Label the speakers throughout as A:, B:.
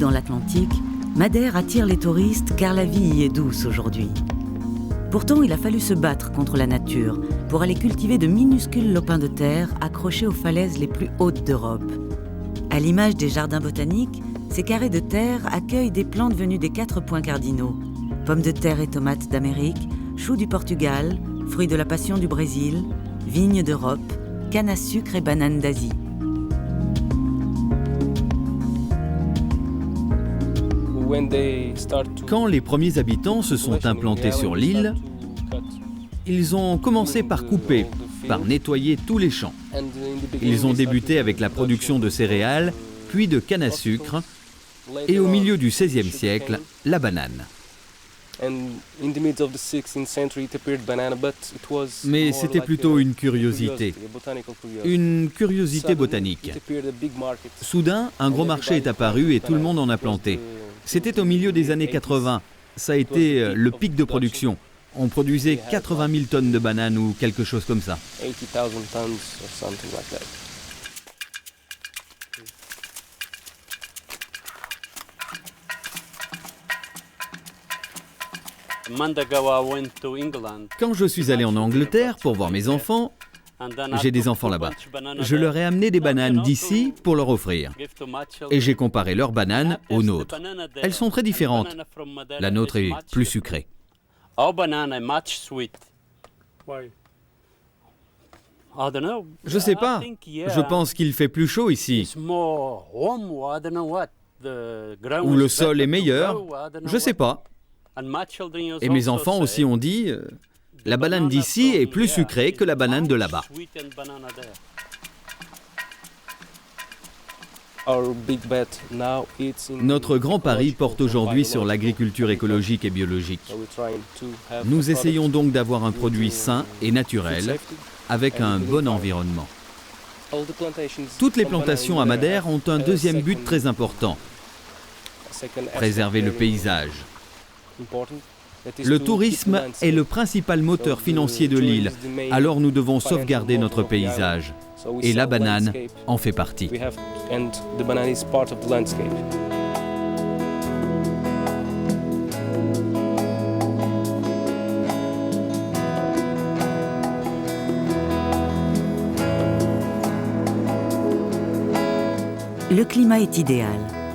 A: dans l'Atlantique, Madère attire les touristes car la vie y est douce aujourd'hui. Pourtant, il a fallu se battre contre la nature pour aller cultiver de minuscules lopins de terre accrochés aux falaises les plus hautes d'Europe. À l'image des jardins botaniques, ces carrés de terre accueillent des plantes venues des 4 points cardinaux. Pommes de terre et tomates d'Amérique, choux du Portugal, fruits de la passion du Brésil, vignes d'Europe, canne à sucre et bananes d'Asie.
B: Quand les premiers habitants se sont implantés sur l'île, ils ont commencé par couper, par nettoyer tous les champs. Ils ont débuté avec la production de céréales, puis de canne à sucre, et au milieu du XVIe siècle, la banane. Mais c'était plutôt une curiosité botanique. Soudain, un gros marché est apparu et tout le monde en a planté. C'était au milieu des années 80. Ça a été le pic de production. On produisait 80 000 tonnes de bananes ou quelque chose comme ça. Quand je suis allé en Angleterre pour voir mes enfants, j'ai des enfants là-bas, je leur ai amené des bananes d'ici pour leur offrir. Et j'ai comparé leurs bananes aux nôtres. Elles sont très différentes. La nôtre est plus sucrée. Je sais pas. Je pense qu'il fait plus chaud ici. Ou le sol est meilleur. Je sais pas. Et mes enfants aussi ont dit la banane d'ici est plus sucrée que la banane de là-bas. Notre grand pari porte aujourd'hui sur l'agriculture écologique et biologique. Nous essayons donc d'avoir un produit sain et naturel, avec un bon environnement. Toutes les plantations à Madère ont un deuxième but très important, préserver le paysage. Le tourisme est le principal moteur financier de l'île, alors nous devons sauvegarder notre paysage. Et la banane en fait partie.
A: Le climat est idéal.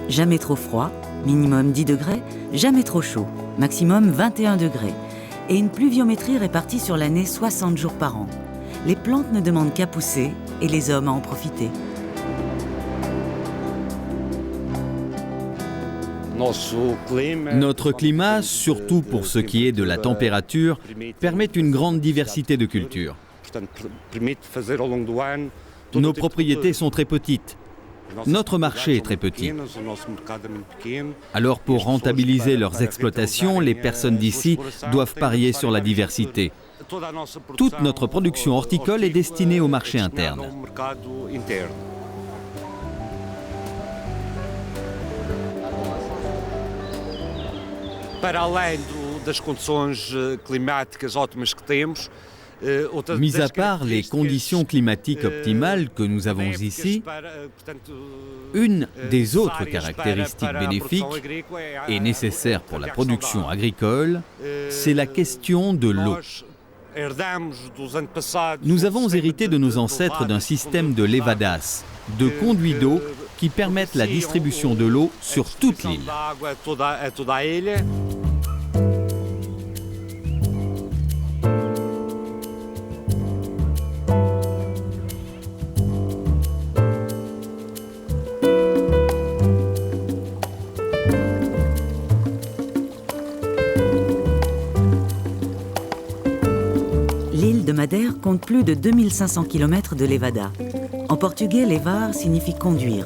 A: Jamais trop froid, minimum 10 degrés, jamais trop chaud, maximum 21 degrés. Et une pluviométrie répartie sur l'année 60 jours par an. Les plantes ne demandent qu'à pousser et les hommes à en profiter.
B: Notre climat, surtout pour ce qui est de la température, permet une grande diversité de cultures. Nos propriétés sont très petites. Notre marché est très petit. Alors pour rentabiliser leurs exploitations, les personnes d'ici doivent parier sur la diversité. Toute notre production horticole est destinée au marché interne. Mis à part les conditions climatiques optimales que nous avons ici, une des autres caractéristiques bénéfiques et nécessaires pour la production agricole, c'est la question de l'eau. Nous avons hérité de nos ancêtres d'un système de levadas, de conduits d'eau qui permettent la distribution de l'eau sur toute l'île.
A: L'île de Madère compte plus de 2500 km de levada. En portugais, levar signifie conduire.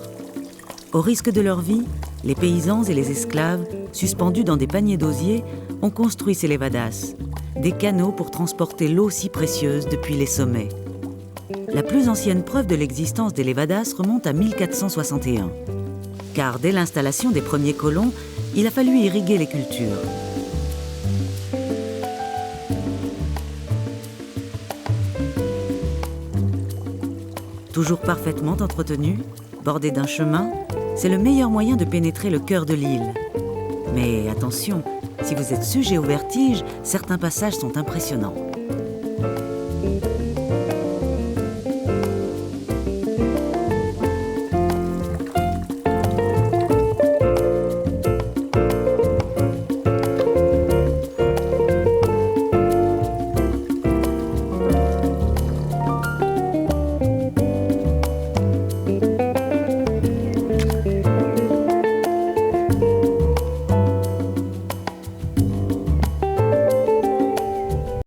A: Au risque de leur vie, les paysans et les esclaves, suspendus dans des paniers d'osier, ont construit ces levadas, des canaux pour transporter l'eau si précieuse depuis les sommets. La plus ancienne preuve de l'existence des levadas remonte à 1461. Car dès l'installation des premiers colons, il a fallu irriguer les cultures. Toujours parfaitement entretenu, bordé d'un chemin, c'est le meilleur moyen de pénétrer le cœur de l'île. Mais attention, si vous êtes sujet au vertige, certains passages sont impressionnants.